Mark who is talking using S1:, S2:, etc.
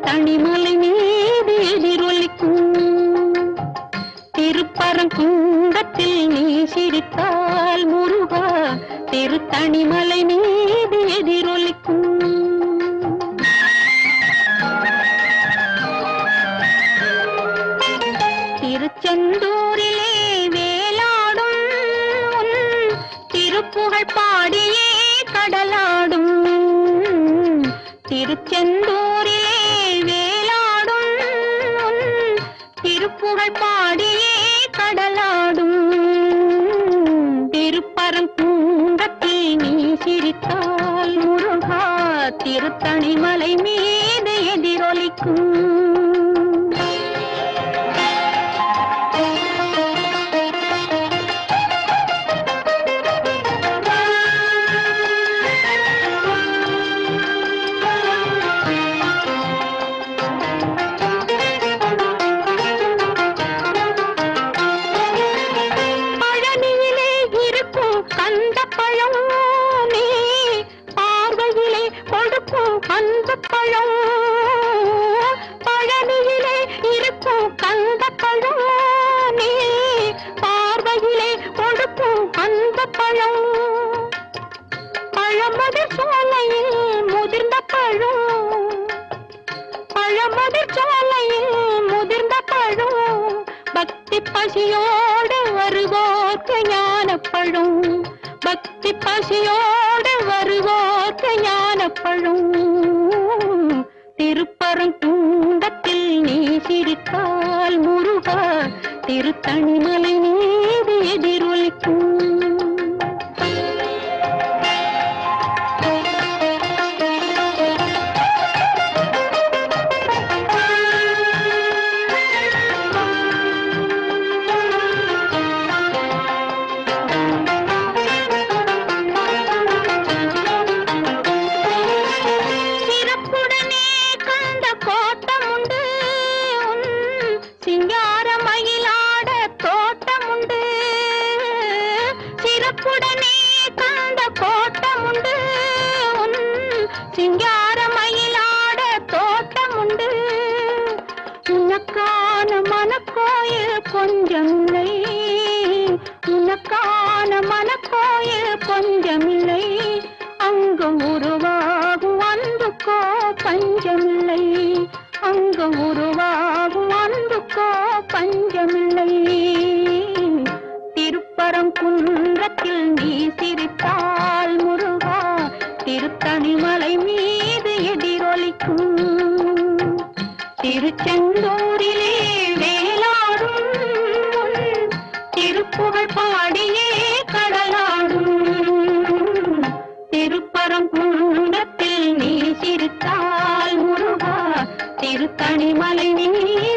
S1: திருத்தணிமலை மீது எதிரொலிக்கும். திருப்பரங்குன்றத்தில் நீ சிரித்தால் முருகா திருத்தணிமலை மீது எதிரொலிக்கும். திருச்செந்தூரிலே வேலாடும் திருப்புகழ் பாடியே கடலாடும். திருச்செந்தூரிலே வேலாடும் திருப்புகழ் பாடியே கடலாடும். திருப்பரங்குன்றத்தில் நீ சிரித்தால் முருகா திருத்தணிமலை மீது எதிரொலிக்கும். பழனியிலே இருக்கும் கந்த பழம் நீ பார்வையிலே கொடுக்கும் அந்த பழம். பழமதிர் சோலையில் முதிர்ந்த பழம். பழமதிர் சோலையில் முதிர்ந்த பழம். பக்தி பசியோடு வருவோர்க்கு ஞானப்பழம். பக்தி பசியோடு வருவோர்க்கு ஞானப்பழம். திருப்பரங்குன்றத்தில் நீ சிரித்தால் முருகா திருத்தணிமலை மீது எதிரொலிக்கும். சிறப்புடனே கந்த கோட்டமுண்டு சிங்கார மயிலாட தோட்டமுண்டு. உனக்கான மனக்கோயில் கொஞ்சமில்லை. உனக்கான மனக்கோயில் கொஞ்சமில்லை. அங்கு உருவாகும் அன்புக்கோ பஞ்சமில்லை. அங்கு உருவாகும் அன்புக்கோ பஞ்சமில்லை. திருப்பரங்குன்றத்தில் நீ சிரித்தால் முருகா திருத்தணிமலை மீது எதிரொலிக்கும். திருச்செந்தூரிலே வேலாடும் திருப்புகழ் பாடியே கடலாடும். திருப்பரங்குன்றத்தில் நீ சிரித்தால் முருகா திருத்தணிமலை மீது